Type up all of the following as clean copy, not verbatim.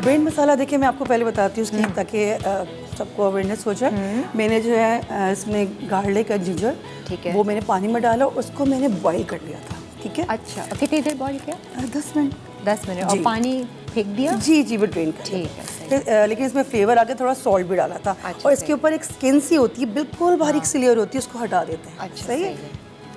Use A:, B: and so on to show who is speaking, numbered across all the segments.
A: Brain मसाला देखिए मैं आपको पहले बताती हूँ उसकी ताकि सबको अवेयरनेस हो जाए। मैंने जो है इसमें गार्लिक और जिंजर,
B: ठीक है,
A: वो मैंने पानी में डाला, उसको मैंने बॉईल कर लिया था। ठीक है,
B: अच्छा कितनी देर बॉईल किया?
A: 10 मिनट।
B: 10 मिनट। और पानी फेंक दिया?
A: जी जी, वो ड्रेन कर
B: ठीक है।
A: लेकिन इसमें फ्लेवर आके थोड़ा सॉल्ट भी डाला था।
B: अच्छा,
A: और इसके ऊपर एक स्किन सी होती है, बिल्कुल बारीक सी लेयर होती है, उसको हटा देते हैं।
B: अच्छा,
A: सही है।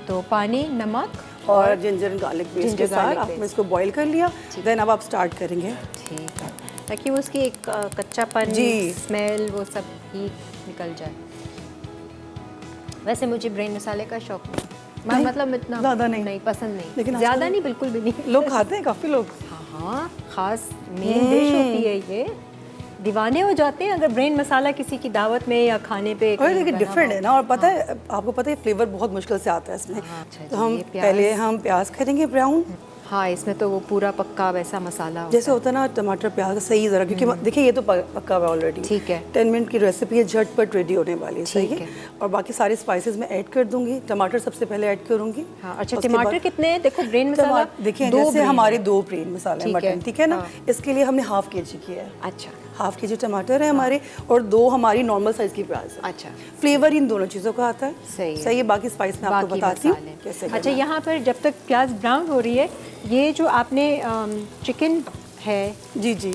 B: तो पानी, नमक
A: और जिंजर गार्लिक पेस्ट के साथ आपने इसको बॉईल कर लिया। देन अब आप स्टार्ट करेंगे।
B: ठीक है, ताकि वो उसकी एक कच्चापन, स्मेल, वो सब ही निकल जाए। वैसे मुझे ब्रेन मसाले का शौक नहीं, मतलब इतना
A: ज़्यादा
B: नहीं पसंद नहीं,
A: लेकिन
B: ज़्यादा नहीं, बिल्कुल भी नहीं।
A: लोग खाते हैं, काफ़ी लोग।
B: हाँ, खास मेन डिश होती है ये। दीवाने हो जाते हैं अगर ब्रेन मसाला किसी की दावत में या खाने पे।
A: और देखिए डिफरेंट है ना, और पता है आपको पता है फ्लेवर बहुत मुश्किल से आता है इसमें। तो हम पहले प्याज करेंगे ब्राउन।
B: हाँ, इसमें तो वो पूरा पक्का वैसा मसाला
A: जैसे होता है ना टमाटर प्याज का, सही ज़रा, क्योंकि देखिए ये तो पक्का हुआ ऑलरेडी।
B: ठीक है,
A: 10 मिनट की रेसिपी है, झटपट रेडी होने वाली है। सही है। और बाकी सारे स्पाइसेस मैं ऐड कर दूंगी। टमाटर सबसे पहले ऐड करूंगी।
B: हाँ, अच्छा टमाटर कितने? देखो ब्रेन मसाला
A: देखिए जैसे हमारे 2 ब्रेन मसाले मटन, ठीक है ना, इसके लिए हमने हाफ केजी किया है।
B: अच्छा,
A: हाफ केजी टमाटर है हमारे, और 2 हमारी नॉर्मल साइज की प्याज है।
B: अच्छा,
A: फ्लेवर इन दोनों चीज़ों का आता है। सही है। बाकी स्पाइस मैं आपको बताती हूँ कैसे।
B: अच्छा, यहाँ पर जब तक प्याज ब्राउन हो रही है, ये जो आपने चिकन है,
A: जी जी,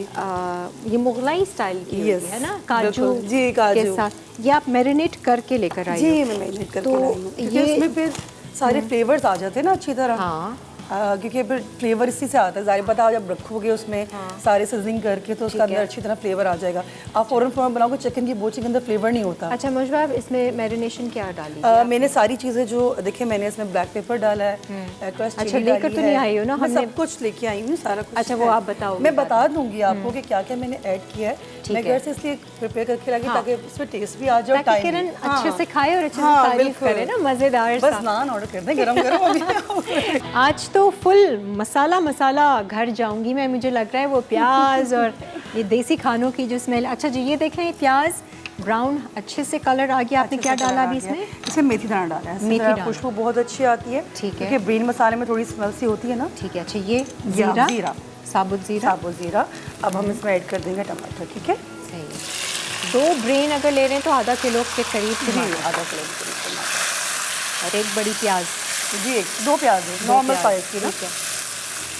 B: ये मुगलाई स्टाइल की होती है ना, काजू
A: जी, काजू
B: के साथ, ये आप मैरिनेट करके लेकर आई?
A: जी, मैं मैरिनेट करके लाई हूँ। ये इसमें फिर सारे फ्लेवर्स आ जाते हैं ना अच्छी तरह।
B: हाँ,
A: क्योंकि फिर फ्लेवर इसी से आता है। ज़ाहिर पता जब रखोगे उसमें सारे सीजनिंग करके तो उसका अंदर अच्छी तरह फ्लेवर आ जाएगा। आप फ़ौरन बनाओगे चिकन की बोची के अंदर फ्लेवर नहीं होता।
B: अच्छा मुझे इसमें मैरिनेशन क्या डाली?
A: मैंने सारी चीज़ें जो देखिए, मैंने इसमें ब्लैक पेपर डाला है।
B: अच्छा, लेकर तो नहीं आई हो ना?
A: मैं सब कुछ लेके आई हूँ, सारा कुछ।
B: अच्छा, वो आप बताओ।
A: मैं बता दूंगी आपको कि क्या क्या मैंने ऐड किया है। मैं घर से इसलिए प्रिपेयर करके लागी ताकि इसमें टेस्ट भी आ जाए,
B: ताकि किरण अच्छे से खाए और अच्छे से तारीफ करे ना, मज़ेदार।
A: बस नान ऑर्डर कर दें गरम गरम अभी।
B: आज तो फुल मसाला घर जाऊंगी मैं, मुझे लग रहा है वो प्याज और ये देसी खानों की जो स्मेल। अच्छा जी, ये देखें प्याज ब्राउन अच्छे से कलर आ गया। आपने क्या डाला अभी इसमें?
A: इसमें मेथी दाना डाला है। मेथी दाना खुशबू बहुत अच्छी आती है। ठीक है, क्योंकि ब्रेन मसाले में थोड़ी स्मेल सी होती है ना। ठीक है। अच्छा, ये जीरा, साबुत जीरा। अब हम इसमें ऐड कर देंगे टमाटर। ठीक है,
B: सही है। 2 ब्रेन अगर ले रहे हैं तो आधा किलो के करीब,
A: आधा किलो टमाटर
B: और 1 बड़ी प्याज।
A: जी, 2 प्याज है नॉर्मल साइज की ना।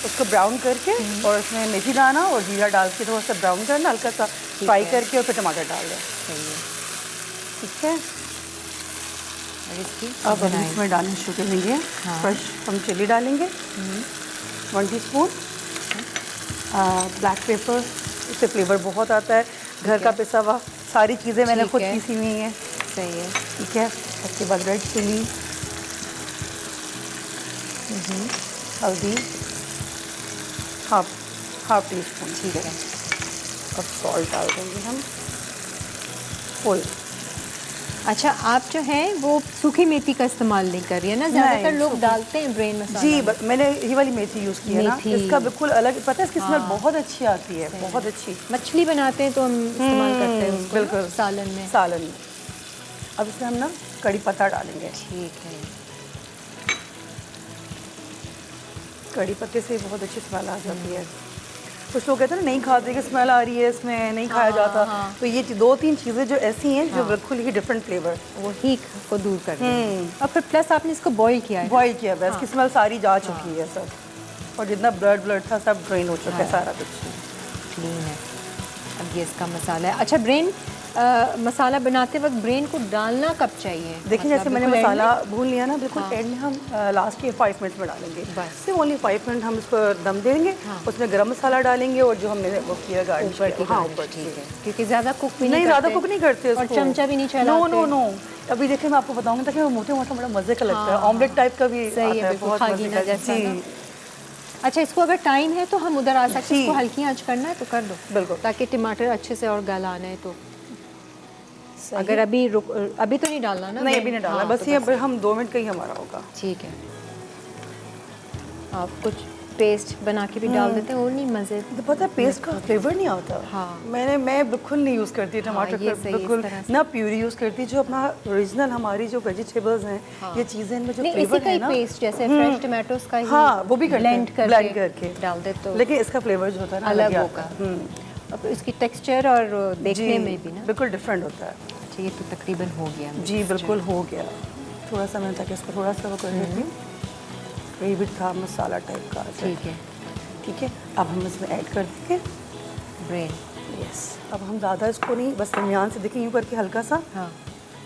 A: उसको ब्राउन करके और उसमें मेथी दाना और जीरा डाल के थोड़ा सा ब्राउन करना, हल्का सा फ्राई करके, और फिर टमाटर डाल दें।
B: सही है,
A: ठीक है।
B: और इसकी
A: अब हम इसमें डालना शुरू करेंगे। फ्रेश हम चिली डालेंगे 1 टीस्पून। ब्लैक पेपर, इससे फ्लेवर बहुत आता है। घर का पिसा हुआ, सारी चीज़ें मैंने खुद पीसी हुई हैं।
B: सही है,
A: ठीक है। उसके बाद रेड चिली, हल्दी हाफ टीस्पून। ठीक है। अब सॉल्ट डाल देंगे हम फुल।
B: अच्छा, आप जो है वो सूखी मेथी का इस्तेमाल नहीं कर रही है ना? ज़्यादातर लोग डालते हैं ब्रेन मसाला।
A: जी, मैंने ये वाली मेथी यूज़ की है ना, इसका बिल्कुल अलग, पता है इसकी स्मेल बहुत अच्छी आती है, बहुत अच्छी।
B: मछली बनाते हैं तो हम इस्तेमाल करते हैं उसको,
A: बिल्कुल
B: सालन में।
A: अब इसमें हम ना कड़ी पत्ता डालेंगे।
B: ठीक है।
A: कड़ी पत्ते से बहुत अच्छी स्मेल आ जाती है। कुछ लोग कहते हैं ना नहीं खाते कि स्मेल आ रही है इसमें, नहीं खाया जाता। तो ये 2-3 चीज़ें जो ऐसी हैं जो बिल्कुल ही डिफरेंट फ्लेवर,
B: वो हीट को दूर कर दें। और फिर प्लस आपने इसको बॉईल किया है?
A: बॉईल किया है, इसकी स्मेल सारी जा चुकी है सब, और जितना ब्लड था सब ड्रेन हो चुका है, सारा कुछ
B: क्लीन है। अब ये इसका मसाला है। अच्छा, ब्रेन मसाला बनाते वक्त ब्रेन को डालना कब चाहिए?
A: देखिए, जैसे मैंने मसाला भून लिया ना, बिल्कुल एंड में हम लास्ट के 5 मिनट में डालेंगे। बस सिर्फ ओनली 5 मिनट हम इसको दम देंगे। उसमें गरम मसाला डालेंगे और जो हमने वो किया गार्निश ऊपर। ठीक है,
B: क्योंकि ज़्यादा कुक भी
A: नहीं, ज़्यादा कुक नहीं करते
B: और चमचा भी नहीं चलाते।
A: नो। अभी देखिए मैं आपको बताऊंगी ताकि वो मोटे बड़ा मज़े का लगता है, ऑमलेट टाइप का भी
B: सही है, बहुत मज़े का जैसा। अच्छा, इसको अगर टाइम है तो हम उधर आ सकते हैं, इसको हल्की आंच करना है तो कर दो, बिल्कुल, ताकि टमाटर अच्छे से और गलाना है। तो अगर अभी तो नहीं डालना ना?
A: नहीं, अभी नहीं डालना, बस ये हम 2 मिनट का ही हमारा होगा।
B: ठीक है। आप कुछ पेस्ट बना के भी डाल देते हैं, वो नहीं मज़े,
A: तो पता है पेस्ट का फ्लेवर नहीं आता। हाँ, मैं बिल्कुल नहीं यूज़ करती टमाटर का, बिल्कुल ना प्यूरी यूज़ करती। जो अपना ओरिजिनल हमारी जो वेजिटेबल्स हैं, ये चीज़ें इनमें जो फ्लेवर है ना,
B: पेस्ट जैसे फ्रेश टमाटोस का ही,
A: हाँ, वो भी
B: ब्लेंड करके
A: डाल देते,
B: तो
A: लेकिन इसका फ्लेवर जो होता है ना
B: अलग होगा। अब इसकी टेक्सचर और देखने में भी ना
A: बिल्कुल डिफरेंट होता है।
B: अच्छा, ये तो तकरीबन हो गया
A: जी बिल्कुल हो गया। थोड़ा सा मैं ताकि इसको थोड़ा सा वो कर देती हूँ, ग्रेवी था मसाला टाइप का।
B: ठीक है,
A: ठीक है। अब हम इसमें ऐड कर देंगे
B: ब्रेड।
A: यस। अब हम ज़्यादा इसको नहीं, बस दरमियान से देखिए यूँ करके हल्का सा
B: हाँ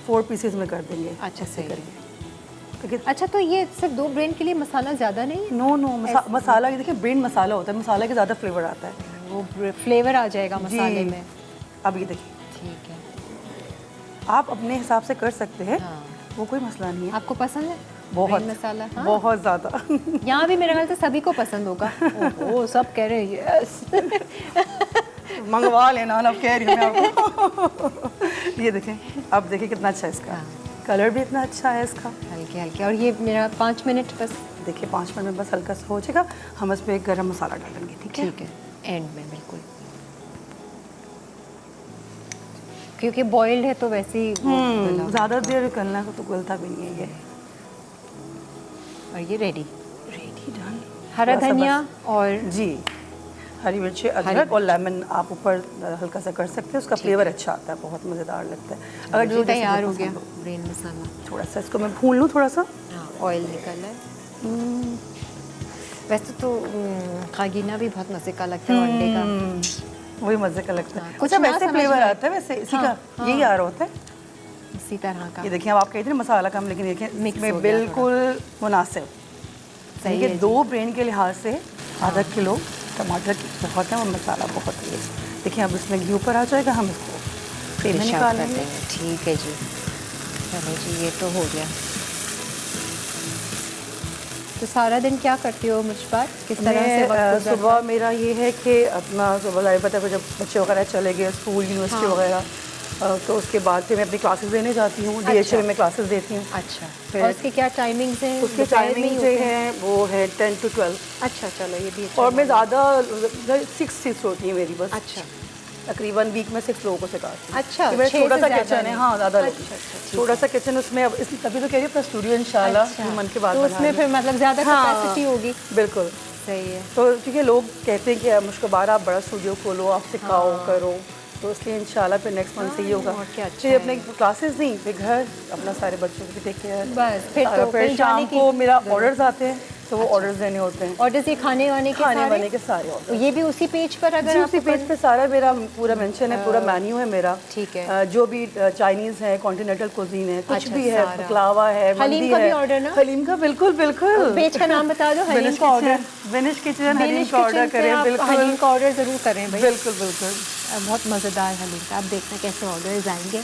A: 4 पीसेज में कर देंगे।
B: अच्छा,
A: ऐसे
B: सही
A: करके।
B: अच्छा, तो ये सिर्फ 2 ब्रेड के लिए मसाला ज़्यादा नहीं है?
A: नो मसाला, ये देखिए ब्रेड मसाला होता है, मसाला के ज़्यादा फ्लेवर आता है,
B: वो फ्लेवर आ जाएगा मसाले में।
A: अब ये देखिए,
B: ठीक है,
A: आप अपने हिसाब से कर सकते हैं।
B: हाँ।
A: वो कोई मसला नहीं है।
B: आपको पसंद है
A: बहुत
B: ब्रेड मसाला? हाँ?
A: बहुत ज़्यादा।
B: यहाँ भी मेरे ख्याल से सभी को पसंद होगा। ओहो, सब कह रहे हैं यस।
A: मंगवा लेना, अब कह रही हूँ मैं आपको। ये देखें, अब देखिए कितना अच्छा है इसका।
B: हाँ।
A: कलर भी इतना अच्छा है इसका।
B: हल्के हल्के, और ये मेरा 5 मिनट बस।
A: देखिए 5 मिनट में बस हल्का सा हो जाएगा। हम इस पर गरम मसाला डालेंगे। ठीक है,
B: ठीक है, एंड में बिल्कुल, क्योंकि बॉइल्ड है तो वैसे ही
A: ज़्यादा देर करना तो गलता भी नहीं है ये।
B: और ये रेडी
A: डन।
B: हरा
A: थोड़ा सा
B: धनिया
A: बस-
B: और
A: जी हरी मिर्ची, अदरक और लेमन आप ऊपर हल्का सा कर सकते हैं, उसका फ्लेवर अच्छा आता है, बहुत मज़ेदार लगता है। अगर जो जैसे
B: तैयार हो
A: पसंद
B: गया ब्रेड मसाला।
A: थोड़ा सा इसको मैं भून लूँ थोड़ा सा।
B: हाँ, ऑयल निकल है। वैसे तो खागीना भी बहुत मज़े का लगता है, अंडे का
A: वही मज़े का लगता है।
B: हाँ,
A: कुछ
B: कुछ ना
A: वैसे
B: समझ
A: फ्लेवर
B: में
A: आता है, वैसे इसी का यही आ रहा होता है।
B: इसी तरह का।
A: ये देखिए, अब आप कहते हैं मसाला कम, लेकिन देखिए
B: मिक्स
A: में
B: हो गया
A: बिल्कुल मुनासिब।
B: सही
A: है
B: है
A: 2 ब्रेड के लिहाज से आधा किलो टमाटर बहुत है और मसाला बहुत है। देखिए अब इसमें घी ऊपर आ जाएगा, हम इसको फिर
B: डिश आउट
A: निकाल
B: कर
A: लेंगे।
B: देंगे। ठीक है जी, चलो जी, ये तो हो गया। तो सारा दिन क्या करती हो मुझबात, किस तरह से वक्त
A: मैं
B: गुजरता
A: सुबह मेरा ये है कि अपना सुबह ज़ाहिर पता है जब बच्चे वगैरह चले गए स्कूल यूनिवर्सिटी
B: हाँ।
A: वगैरह, तो उसके बाद फिर मैं अपनी क्लासेस देने जाती हूँ। DHL में क्लासेस देती हूँ।
B: अच्छा,
A: फिर
B: और उसकी क्या टाइमिंग्स हैं?
A: उसके
B: दोपहर में ही
A: टाइमिंग जो
B: होते हैं?
A: है वो है 10 to 12।
B: अच्छा, चलो ये भी अच्छा
A: और मैं
B: है।
A: ज़्यादा 6 शिफ्ट होती है मेरी बस।
B: अच्छा
A: तकरीबन वीक में 6 लोगों को सिखाती हूँ।
B: अच्छा,
A: कि मेरा
B: 6
A: छोटा
B: से
A: सा
B: ज़्यादा
A: किचन है।
B: नहीं।
A: हाँ ज़्यादा
B: अच्छा,
A: नहीं।
B: अच्छा, ठीक
A: छोटा
B: है।
A: सा किचन, उसमें अब इस तभी तो कह रही हूँ अपना स्टूडियो इंशाल्लाह
B: अच्छा,
A: मन के बाद
B: तो
A: बना
B: उसमें
A: लूँ।
B: फिर मतलब ज़्यादा
A: हाँ,
B: कैपेसिटी होगी।
A: बिल्कुल
B: सही है।
A: तो क्योंकि लोग कहते हैं कि मुझको बार आप बड़ा स्टूडियो खोलो, आप सिखाओ करो, तो इसलिए इंशाल्लाह फिर नेक्स्ट मंथ से ये होगा।
B: और क्या अच्छा
A: फिर
B: है।
A: अपने क्लासेस नहीं, फिर घर अपना सारे बच्चों को भी टेक केयर।
B: बस, फिर तो
A: फिर
B: कहीं
A: शाम
B: जाने की
A: को मेरा
B: जरूरत-
A: ऑर्डर्स आते हैं, तो वो ऑर्डर्स देने होते हैं।
B: ऑर्डर्स ये खाने वाने के
A: खाने
B: सारे?
A: वाने के सारे ऑर्डर
B: तो ये भी उसी पेज पर अगर
A: जी,
B: आप
A: उसी पेज पे सारा मेरा पूरा मेंशन है, पूरा मेन्यू है मेरा।
B: ठीक है।
A: जो भी चाइनीज़ है, कॉन्टिनेंटल कुजीन है, कुछ
B: अच्छा,
A: भी है,
B: सारा।
A: बकलावा है,
B: हलीम
A: मंदी
B: का भी
A: है।
B: ऑर्डर ना?
A: हलीम का बिल्कुल बिल्कुल।
B: पेज का नाम बता दो, हलीम का ऑर्डर।
A: विनिश किचन हलीम का ऑर्डर करें। बिल्कुल
B: हलीम का ऑर्डर ज़रूर करें भाई।
A: बिल्कुल बिल्कुल।
B: बहुत मज़ेदार हलीम का, आप देखना कैसे ऑर्डर्स आएंगे।